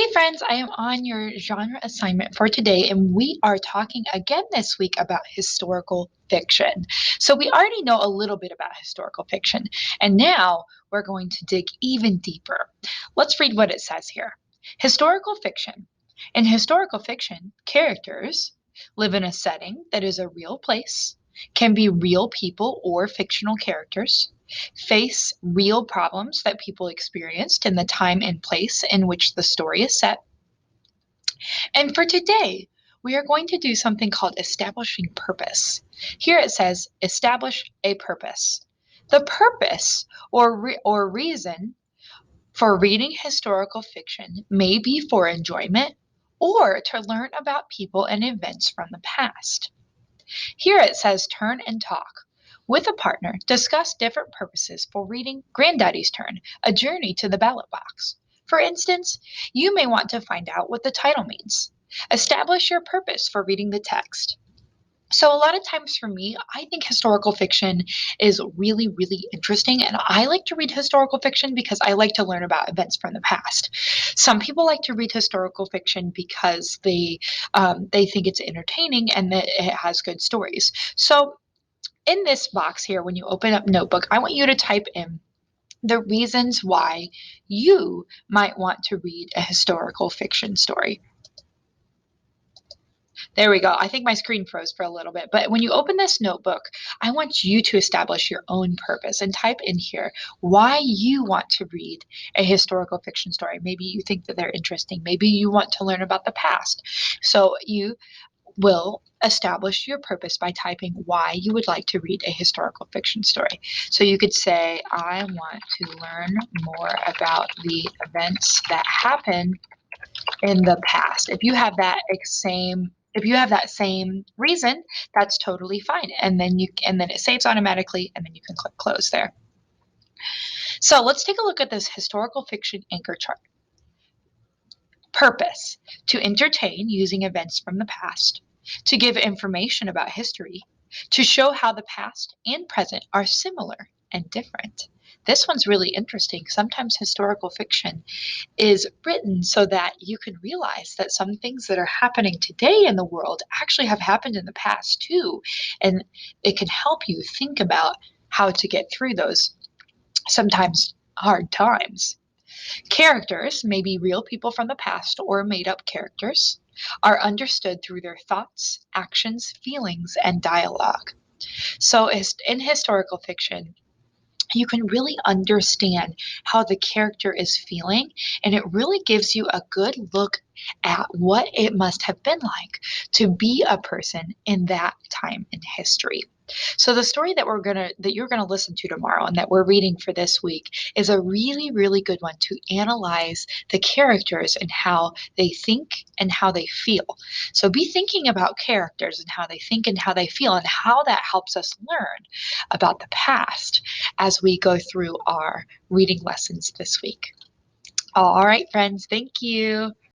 Hey friends, I am on your genre assignment for today, and we are talking again this week about historical fiction. So, we already know a little bit about historical fiction, and now we're going to dig even deeper. Let's read what it says here. Historical fiction. In historical fiction, characters live in a setting that is a real place, can be real people or fictional characters, face real problems that people experienced in the time and place in which the story is set. And for today, we are going to do something called establishing purpose. Here it says establish a purpose. The purpose or reason for reading historical fiction may be for enjoyment or to learn about people and events from the past. Here it says turn and talk. With a partner, discuss different purposes for reading Granddaddy's Turn, A Journey to the Ballot Box. For instance, you may want to find out what the title means. Establish your purpose for reading the text. So, a lot of times for me, I think historical fiction is really, really interesting. And I like to read historical fiction because I like to learn about events from the past. Some people like to read historical fiction because they think it's entertaining and that it has good stories. So, in this box here, when you open up Notebook, I want you to type in the reasons why you might want to read a historical fiction story. There we go. I think my screen froze for a little bit. But when you open this notebook, I want you to establish your own purpose and type in here why you want to read a historical fiction story. Maybe you think that they're interesting. Maybe you want to learn about the past. So you will establish your purpose by typing why you would like to read a historical fiction story. So you could say, I want to learn more about the events that happen in the past. If you have that same reason, that's totally fine. And then it saves automatically and then you can click close there. So let's take a look at this historical fiction anchor chart. Purpose: to entertain using events from the past, to give information about history, to show how the past and present are similar and different. This one's really interesting. Sometimes historical fiction is written so that you can realize that some things that are happening today in the world actually have happened in the past too. And it can help you think about how to get through those sometimes hard times. Characters may be real people from the past or made up characters, are understood through their thoughts, actions, feelings, and dialogue. So, in historical fiction, you can really understand how the character is feeling, and it really gives you a good look at what it must have been like to be a person in that time in history. So the story that you're gonna listen to tomorrow and that we're reading for this week is a really, really good one to analyze the characters and how they think and how they feel. So be thinking about characters and how they think and how they feel and how that helps us learn about the past as we go through our reading lessons this week. All right, friends, thank you.